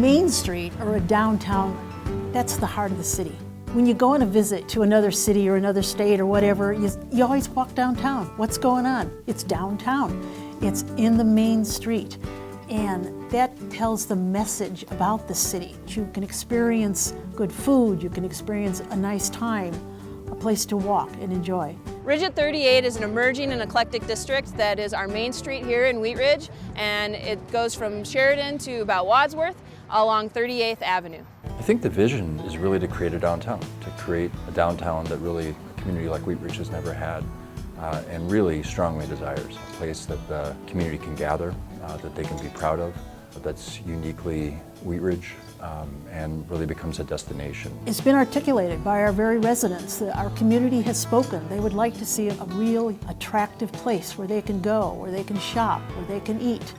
Main Street, or a downtown, that's the heart of the city. When you go on a visit to another city or another state or whatever, you always walk downtown. What's going on? It's downtown. It's in the main street. And that tells the message about the city. You can experience good food, you can experience a nice time, a place to walk and enjoy. Ridge 38 is an emerging and eclectic district that is our main street here in Wheat Ridge, and it goes from Sheridan to about Wadsworth along 38th Avenue. I think the vision is really to create a downtown, to create a downtown that really a community like Wheat Ridge has never had and really strongly desires. A place that the community can gather, that they can be proud of, that's uniquely Wheat Ridge and really becomes a destination. It's been articulated by our very residents that our community has spoken. They would like to see a real attractive place where they can go, where they can shop, where they can eat.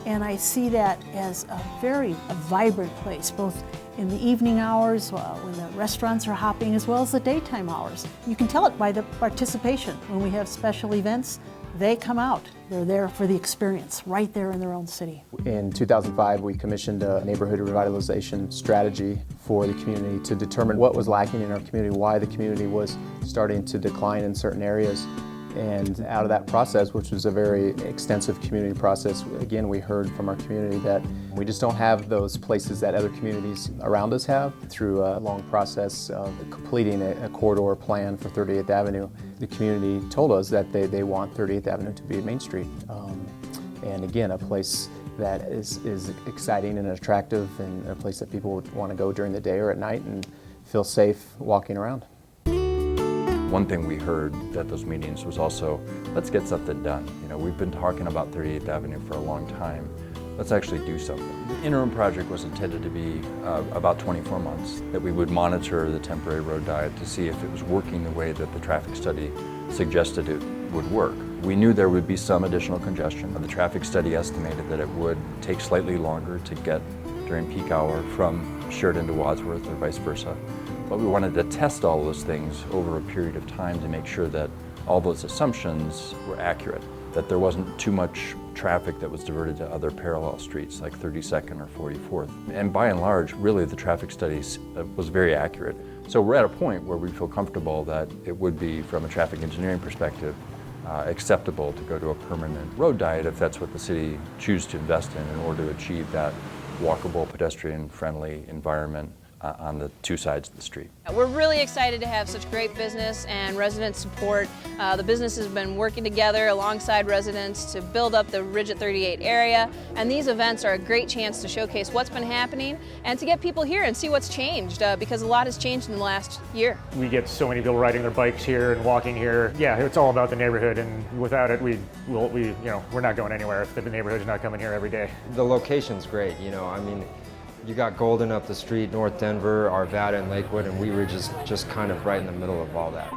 And I see that as a very vibrant place, both in the evening hours, when the restaurants are hopping, as well as the daytime hours. You can tell it by the participation. When we have special events, they come out. They're there for the experience, right there in their own city. In 2005, we commissioned a neighborhood revitalization strategy for the community to determine what was lacking in our community, why the community was starting to decline in certain areas. And out of that process, which was a very extensive community process, again, we heard from our community that we just don't have those places that other communities around us have. Through a long process of completing a corridor plan for 38th Avenue, the community told us that they want 38th Avenue to be a Main Street. And again, a place that is exciting and attractive, and a place that people would want to go during the day or at night and feel safe walking around. One thing we heard at those meetings was also, let's get something done. You know, we've been talking about 38th Avenue for a long time. Let's actually do something. The interim project was intended to be about 24 months, that we would monitor the temporary road diet to see if it was working the way that the traffic study suggested it would work. We knew there would be some additional congestion. The traffic study estimated that it would take slightly longer to get during peak hour from Sheridan to Wadsworth or vice versa. But we wanted to test all those things over a period of time to make sure that all those assumptions were accurate, that there wasn't too much traffic that was diverted to other parallel streets like 32nd or 44th. And by and large, really the traffic studies was very accurate. So we're at a point where we feel comfortable that it would be, from a traffic engineering perspective, acceptable to go to a permanent road diet if that's what the city chooses to invest in order to achieve that walkable, pedestrian-friendly environment on the two sides of the street. We're really excited to have such great business and resident support. The business has been working together alongside residents to build up the Ridge 38 area, and these events are a great chance to showcase what's been happening and to get people here and see what's changed, because a lot has changed in the last year. We get so many people riding their bikes here and walking here. Yeah, it's all about the neighborhood, and without it, we're not going anywhere if the neighborhood's not coming here every day. The location's great, I mean, you got Golden up the street, North Denver, Arvada, and Lakewood, and Wheat Ridge is just kind of right in the middle of all that.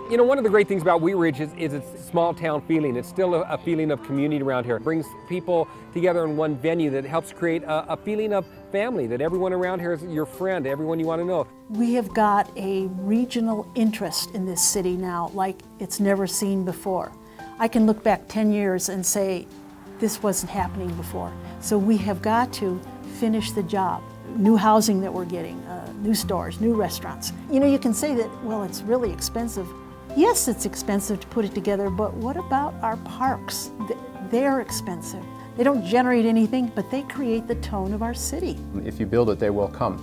One of the great things about Wheat Ridge is its small town feeling. It's still a feeling of community around here. It brings people together in one venue that helps create a feeling of family, that everyone around here is your friend, everyone you want to know. We have got a regional interest in this city now like it's never seen before. I can look back 10 years and say, this wasn't happening before. So we have got to finish the job. New housing that we're getting, new stores, new restaurants. You can say that, well, it's really expensive. Yes, it's expensive to put it together, but what about our parks? They're expensive. They don't generate anything, but they create the tone of our city. If you build it, they will come.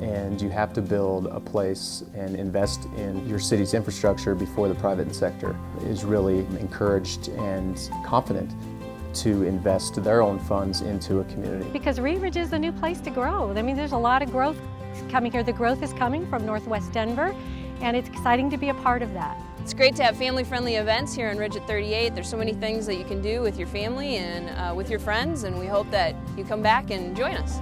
And you have to build a place and invest in your city's infrastructure before the private sector is really encouraged and confident to invest their own funds into a community. Because Wheat Ridge is a new place to grow. I mean, there's a lot of growth coming here. The growth is coming from Northwest Denver, and it's exciting to be a part of that. It's great to have family-friendly events here in Ridge 38. There's so many things that you can do with your family and with your friends, and we hope that you come back and join us.